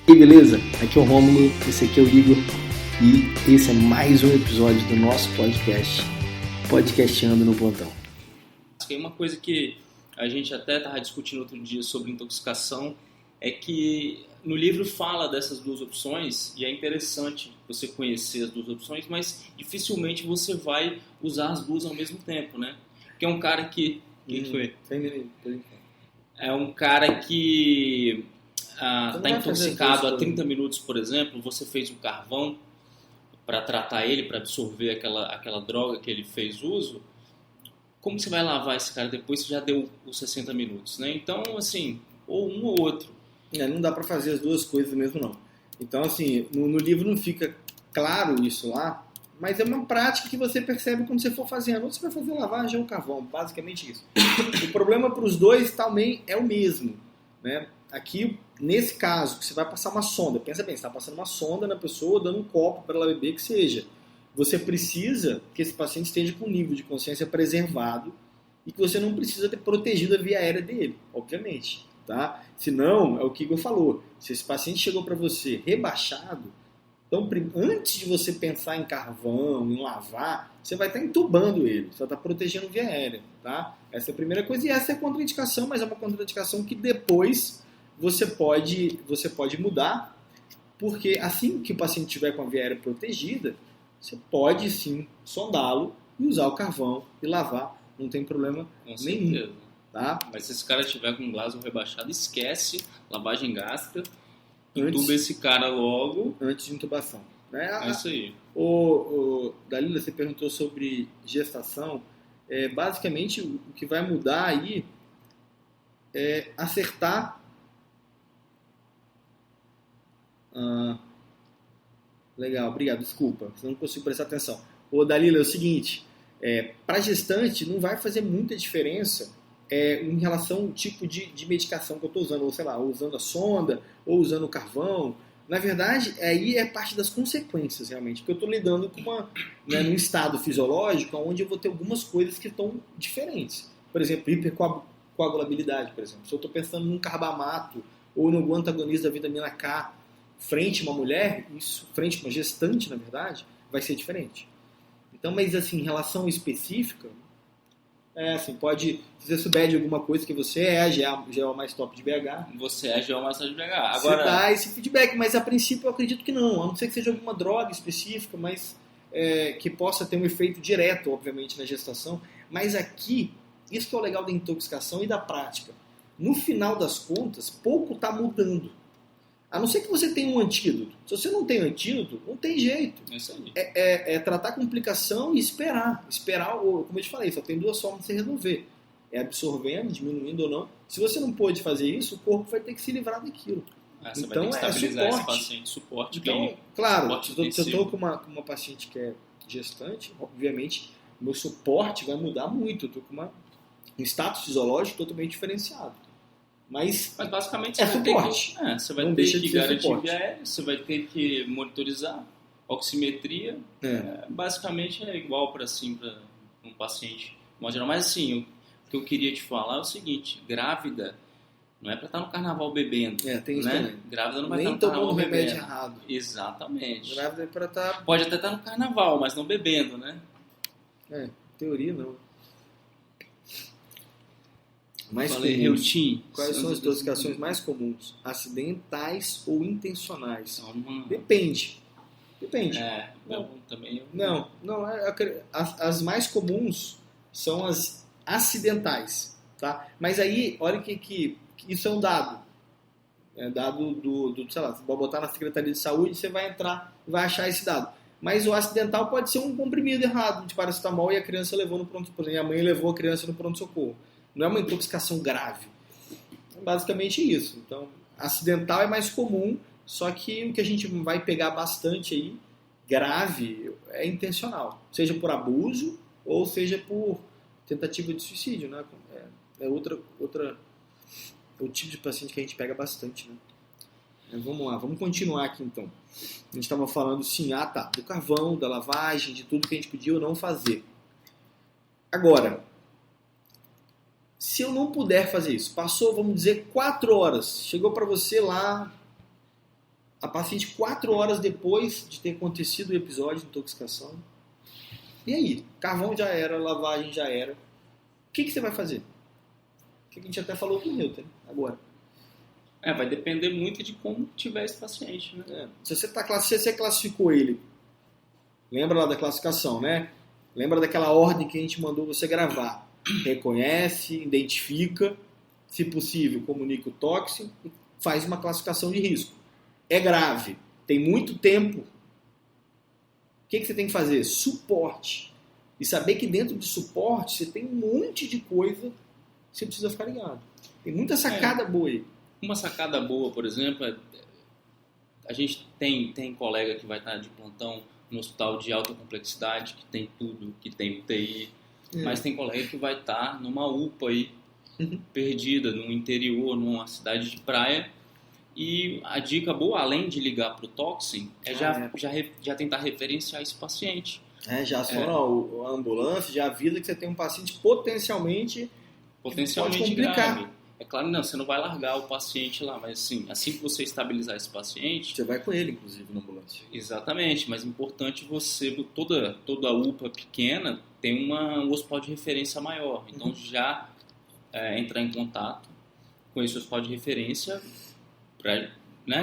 E aí, beleza? Aqui é o Rômulo, esse aqui é o Igor e esse é mais um episódio do nosso podcast, Podcastando no Plantão. Uma coisa que a gente até estava discutindo outro dia sobre intoxicação é que no livro fala dessas duas opções e é interessante você conhecer as duas opções, mas dificilmente você vai usar as duas ao mesmo tempo, né? Porque é um cara que... foi? É um cara que está intoxicado há 30 minutos, por exemplo, você fez um carvão para tratar ele, para absorver aquela droga que ele fez uso. Como você vai lavar esse cara depois que já deu os 60 minutos, né? Então, assim, ou um ou outro. Não dá para fazer as duas coisas mesmo, não. Então, assim, no livro não fica claro isso lá, mas é uma prática que você percebe quando você for fazendo. Ou você vai fazer lavagem ou carvão, basicamente isso. O problema para os dois também é o mesmo, né? Aqui, nesse caso, que você vai passar uma sonda, pensa bem, você está passando uma sonda na pessoa, dando um copo para ela beber, que seja. Você precisa que esse paciente esteja com um nível de consciência preservado e que você não precisa ter protegido a via aérea dele, obviamente. Tá? Senão, é o que Igor falou, se esse paciente chegou para você rebaixado, então antes de você pensar em carvão, em lavar, você vai estar entubando ele, você vai estar protegendo a via aérea. Tá? Essa é a primeira coisa e essa é a contraindicação, mas é uma contraindicação que depois você pode mudar, porque assim que o paciente estiver com a via aérea protegida, você pode sim sondá-lo e usar o carvão e lavar, não tem problema nenhum. Tá? Mas se esse cara estiver com um Glasgow rebaixado, esquece lavagem gástrica, intuba esse cara logo. Antes de intubação. Né? É isso aí. Dalila, você perguntou sobre gestação. Basicamente, o que vai mudar aí é acertar. Legal, obrigado, desculpa, não consigo prestar atenção. Dalila, é o seguinte, para gestante não vai fazer muita diferença em relação ao tipo de medicação que eu estou usando, ou sei lá, ou usando a sonda, ou usando o carvão. Na verdade, aí é parte das consequências, realmente, porque eu estou lidando com num estado fisiológico onde eu vou ter algumas coisas que estão diferentes. Por exemplo, hipercoagulabilidade, por exemplo. Se eu estou pensando num carbamato ou no antagonista da vitamina K, frente a uma mulher, frente a uma gestante, na verdade, vai ser diferente. Então, mas assim, em relação específica, assim, se você souber de alguma coisa que você já é o mais top de BH. Você já é o mais top de BH. Agora, você dá esse feedback, mas a princípio eu acredito que não, a não ser que seja alguma droga específica, mas que possa ter um efeito direto, obviamente, na gestação. Mas aqui, isso que é o legal da intoxicação e da prática. No final das contas, pouco está mudando. A não ser que você tenha um antídoto. Se você não tem antídoto, não tem jeito. Isso aí. Tratar a complicação e esperar. Como eu te falei, só tem duas formas de você resolver. É absorvendo, diminuindo ou não. Se você não pôde fazer isso, o corpo vai ter que se livrar daquilo. Você vai ter que estabilizar esse paciente. Suporte. Então, claro, se eu estou com uma paciente que é gestante, obviamente, meu suporte vai mudar muito. Eu estou com um status fisiológico totalmente diferenciado. Mas basicamente você vai ter que garantir via aérea, você vai ter que monitorizar oximetria. Basicamente é igual para um paciente. Mas assim, o que eu queria te falar é o seguinte: grávida não é para estar no carnaval bebendo. Tem isso também. Grávida não vai estar no carnaval bebendo. Nem tomando remédio errado. Exatamente. Grávida é para estar... Pode até estar no carnaval, mas não bebendo, né? Teoria não. Quais são as intoxicações mais comuns? Acidentais ou intencionais? Depende. As mais comuns são as acidentais, tá? Mas aí, olha que isso é um dado. É dado sei lá, você vai botar na Secretaria de Saúde, você vai entrar e vai achar esse dado. Mas o acidental pode ser um comprimido errado de paracetamol e a criança levou no pronto-socorro. E a mãe levou a criança no pronto-socorro. Não é uma intoxicação grave. É basicamente isso. Então, acidental é mais comum, só que o que a gente vai pegar bastante aí, grave, é intencional. Seja por abuso ou seja por tentativa de suicídio, né? É o tipo de paciente que a gente pega bastante, né? Vamos lá, vamos continuar aqui então. A gente estava falando sim, do carvão, da lavagem, de tudo que a gente podia ou não fazer. Agora, se eu não puder fazer isso, passou, vamos dizer, 4 horas, chegou para você lá A paciente 4 horas depois de ter acontecido o episódio de intoxicação. E aí? Carvão já era, lavagem já era. O que você vai fazer? O que a gente até falou com o Newton agora. Vai depender muito de como tiver esse paciente, né? Se você classificou ele, lembra lá da classificação, né? Lembra daquela ordem que a gente mandou você gravar. Reconhece, identifica, se possível, comunica o tóxico e faz uma classificação de risco. É grave, tem muito tempo. O que você tem que fazer? Suporte. E saber que dentro de suporte você tem um monte de coisa que você precisa ficar ligado. Tem muita sacada boa aí. Uma sacada boa, por exemplo, a gente tem colega que vai estar de plantão no hospital de alta complexidade, que tem tudo, que tem UTI, mas tem colega que vai estar numa UPA aí, perdida, no interior, numa cidade de praia. E a dica boa, além de ligar para o Toxin, é já tentar referenciar esse paciente. Já aciona a ambulância, já avisa que você tem um paciente potencialmente pode complicar. Grave. É claro, não, você não vai largar o paciente lá, mas assim que você estabilizar esse paciente... Você vai com ele, inclusive, na ambulância. Exatamente, mas é importante você, toda a UPA pequena tem um hospital de referência maior. Então, já entrar em contato com esse hospital de referência para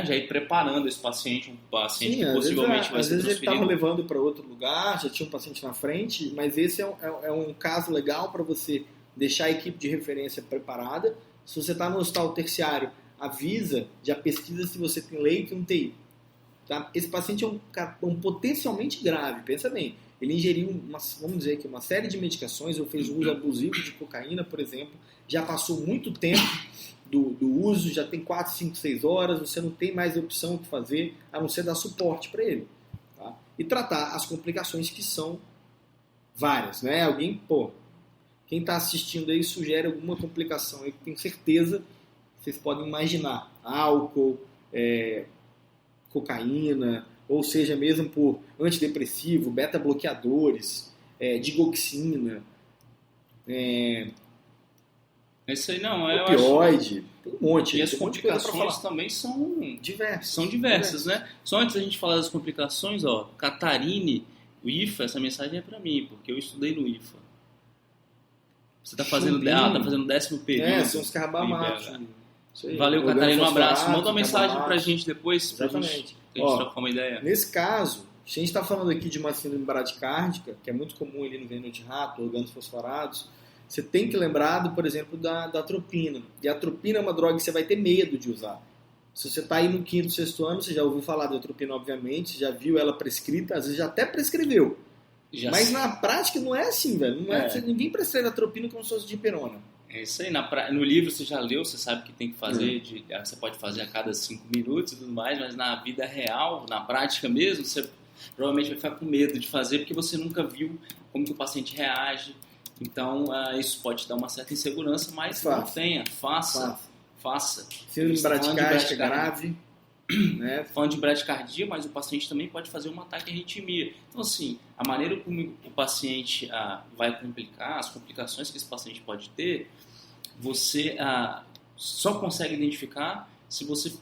já ir preparando esse paciente, um paciente que possivelmente vai ser transferido. Às vezes ele estava levando para outro lugar, já tinha um paciente na frente, mas esse é um caso legal para você deixar a equipe de referência preparada. Se você está no hospital terciário, avisa, já pesquisa se você tem leito e um TI. Tá? Esse paciente é um potencialmente grave, pensa bem. Ele ingeriu, vamos dizer aqui, uma série de medicações, ou fez uso abusivo de cocaína, por exemplo, já passou muito tempo do uso, já tem 4, 5, 6 horas, você não tem mais opção o que fazer, a não ser dar suporte para ele. Tá? E tratar as complicações que são várias. Né? Alguém, quem está assistindo aí sugere alguma complicação aí que tenho certeza que vocês podem imaginar. Álcool, cocaína, ou seja, mesmo por antidepressivo, beta-bloqueadores, digoxina, isso aí não, opioide, tem um monte. E as complicações também são diversas, né? Só antes da gente falar das complicações, Catarine, o IFA, essa mensagem é para mim, porque eu estudei no IFA. Você está fazendo 10º período. São os carbamatos. Valeu, Catarina, um abraço. Manda uma mensagem pra gente depois. Exatamente. Pra gente trocar uma ideia. Nesse caso, a gente está falando aqui de uma síndrome braquicárdica, que é muito comum ali no veneno de rato, organos fosforados. Você tem que lembrar, por exemplo, da atropina. E a atropina é uma droga que você vai ter medo de usar. Se você está aí no 5º, 6º ano, você já ouviu falar da atropina, obviamente, você já viu ela prescrita, às vezes já até prescreveu. Mas na prática não é assim, velho. Ninguém prescreve atropina como se fosse dipirona. É isso aí. No livro você já leu, você sabe que tem que fazer, você pode fazer a cada 5 minutos e tudo mais, mas na vida real, na prática mesmo, você provavelmente vai ficar com medo de fazer porque você nunca viu como que o paciente reage. Então, isso pode te dar uma certa insegurança, mas não tenha, faça. Síndrome braquicárdica grave. Né? Falando de bradicardia, mas o paciente também pode fazer um ataque à arritmia. Então, assim, a maneira como o paciente vai complicar, as complicações que esse paciente pode ter, você só consegue identificar se você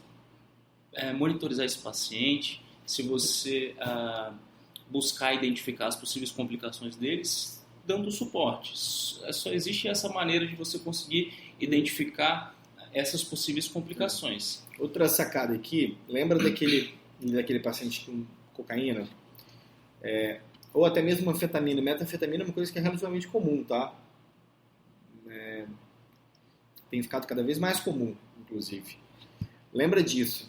monitorizar esse paciente, se você buscar identificar as possíveis complicações deles, dando suporte. Só existe essa maneira de você conseguir identificar essas possíveis complicações. Outra sacada aqui, lembra daquele paciente com cocaína? Ou até mesmo anfetamina. Metanfetamina é uma coisa que é relativamente comum, tá? Tem ficado cada vez mais comum, inclusive. Lembra disso.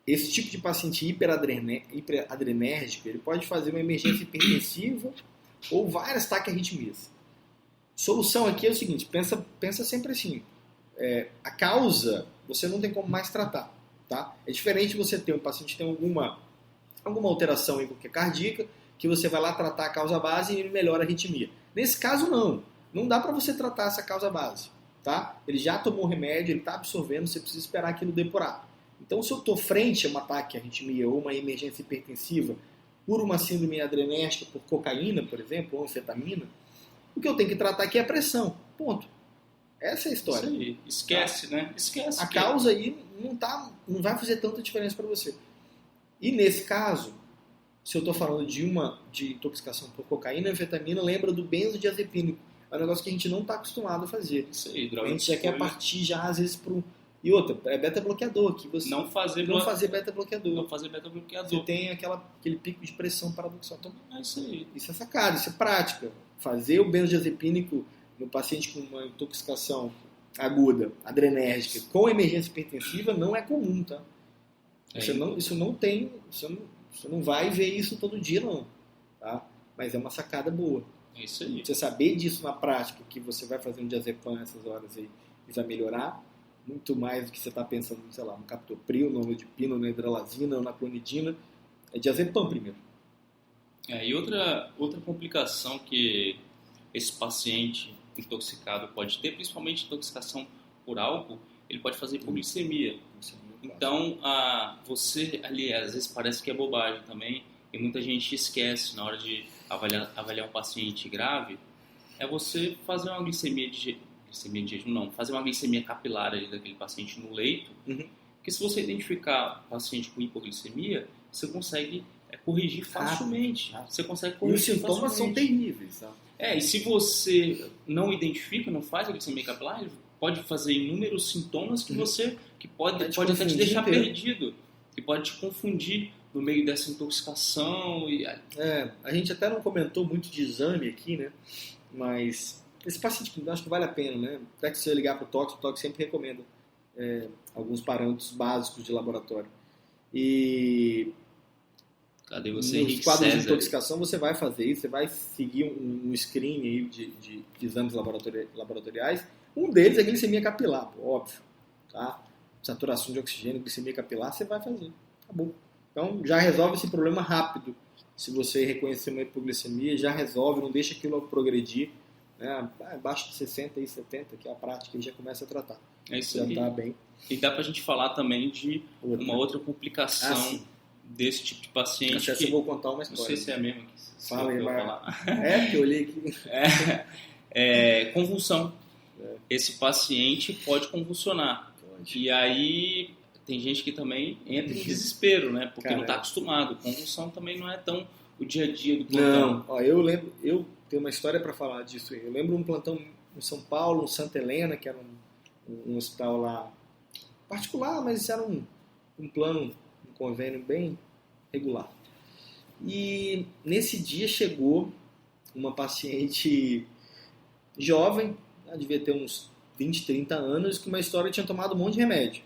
Esse tipo de paciente hiperadrenérgico, ele pode fazer uma emergência hipertensiva ou várias taquiarritmias. Solução aqui é o seguinte, pensa sempre assim. A causa você não tem como mais tratar, tá? É diferente você ter um paciente que tem alguma alteração em qualquer cardíaca, que você vai lá tratar a causa base e ele melhora a arritmia. Nesse caso não dá para você tratar essa causa base, tá? Ele já tomou o remédio, ele está absorvendo, você precisa esperar aquilo depurar. Então, se eu estou frente a um ataque à arritmia ou uma emergência hipertensiva por uma síndrome adrenérgica por cocaína, por exemplo, ou anfetamina, o que eu tenho que tratar aqui é a pressão, ponto. Essa é a história. Isso aí. Esquece, né? Esquece. A causa aí não vai fazer tanta diferença para você. E nesse caso, se eu estou falando de intoxicação por cocaína e anfetamina, lembra do benzodiazepínico. É um negócio que a gente não está acostumado a fazer. Isso aí, a gente já quer partir já, às vezes, para E outra, é beta-bloqueador. Que você não fazer beta-bloqueador. Não fazer beta-bloqueador. Você tem aquele pico de pressão paradoxal. Então, é isso aí. Isso é sacado, isso é prática. Fazer o benzodiazepínico no paciente com uma intoxicação aguda, adrenérgica, com emergência hipertensiva, não é comum, tá? Você não vai ver isso todo dia, não. Tá? Mas é uma sacada boa. É isso aí. Você saber disso na prática, que você vai fazer um diazepam nessas horas aí e vai melhorar, muito mais do que você está pensando, sei lá, no captopril, no nodipina, na hidralazina, na clonidina, é diazepam primeiro. E outra complicação que esse paciente intoxicado pode ter, principalmente intoxicação por álcool, ele pode fazer hipoglicemia. Então, você ali, às vezes parece que é bobagem também, e muita gente esquece na hora de avaliar um paciente grave, é você fazer uma glicemia de jejum, não, fazer uma glicemia capilar ali daquele paciente no leito, porque se você identificar o paciente com hipoglicemia, você consegue corrigir facilmente. Você consegue corrigir. E os sintomas são terríveis, tá? E se você não identifica, não faz a glicemia capilar, ele pode fazer inúmeros sintomas que pode até te deixar perdido, que pode te confundir no meio dessa intoxicação. A gente até não comentou muito de exame aqui, né? Mas esse paciente, acho que vale a pena, né? Até que se você ligar para o Tox sempre recomenda alguns parâmetros básicos de laboratório. E cadê você, nos Henrique quadros César? de intoxicação você vai fazer isso, você vai seguir um screening aí de exames laboratoriais. Um deles é glicemia capilar, óbvio. Tá? Saturação de oxigênio, glicemia capilar, você vai fazer. Acabou. Então já resolve esse problema rápido. Se você reconhecer uma hipoglicemia, já resolve, não deixa aquilo progredir. Né? Abaixo de 60 e 70, que é a prática, ele já começa a tratar. É isso já aí. tá bem. E dá pra gente falar também de uma outra complicação desse tipo de paciente. Eu vou contar uma história. Não sei se é a mesma que fala aí, vai. falar. Que eu olhei aqui. Convulsão. Esse paciente pode convulsionar. E aí tem gente que também entra em desespero, né? Porque não está acostumado. Convulsão também não é tão o dia a dia do plantão. Não, eu lembro, eu tenho uma história para falar disso. Eu lembro um plantão em São Paulo, em Santa Helena, que era um hospital lá particular, mas era um plano, um convênio bem regular. E nesse dia chegou uma paciente jovem, devia ter uns 20, 30 anos, com uma história que tinha tomado um monte de remédio.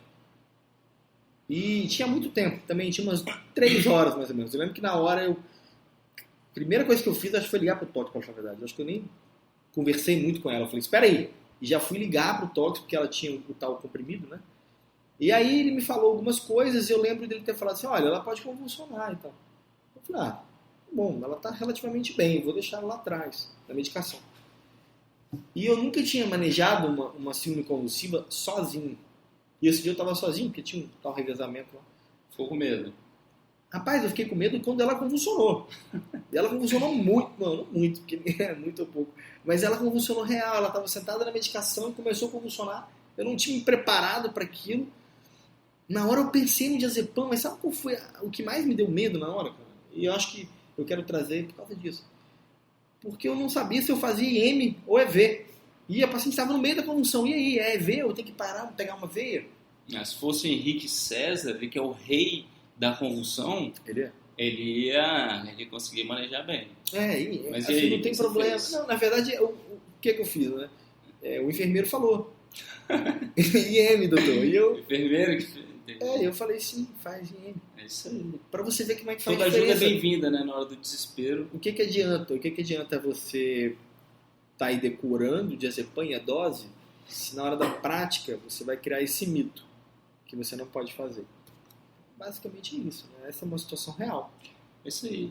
E tinha muito tempo, também tinha umas 3 horas mais ou menos. Eu lembro que na hora a primeira coisa que eu fiz, acho que foi ligar pro Tox, pra falar a verdade. Acho que eu nem conversei muito com ela. Eu falei, espera aí. E já fui ligar pro Tox, porque ela tinha o tal comprimido, né? E aí ele me falou algumas coisas e eu lembro dele ter falado assim, olha, ela pode convulsionar e tal. Eu falei, bom, ela tá relativamente bem, eu vou deixar ela lá atrás, na medicação. E eu nunca tinha manejado uma síndrome convulsiva sozinho. E esse dia eu tava sozinho, porque tinha um tal revezamento lá. Ficou com medo? Rapaz, eu fiquei com medo quando ela convulsionou. E ela convulsionou muito, não muito, porque é muito ou pouco. Mas ela convulsionou real, ela estava sentada na medicação e começou a convulsionar. Eu não tinha me preparado para aquilo. Na hora eu pensei no diazepam, mas sabe qual foi o que mais me deu medo na hora, cara? E eu acho que eu quero trazer por causa disso. Porque eu não sabia se eu fazia IM ou EV. E a paciente estava no meio da convulsão. E aí, é EV? Eu tenho que parar, pegar uma veia? Se fosse Henrique César, que é o rei da convulsão, ele ia conseguir manejar bem. Mas assim, aí, não tem problema. Não, na verdade, o que eu fiz, né? O enfermeiro falou. IM, doutor. E eu... Enfermeiro que fez. Eu falei, sim, faz IM. É isso aí. Pra você ver como é que faz toda a diferença. ajuda é bem-vinda, né? Na hora do desespero. O que adianta? O que adianta você tá aí decorando o diazepam e a dose, se na hora da prática você vai criar esse mito que você não pode fazer? Basicamente isso, né? Essa é uma situação real. É isso aí.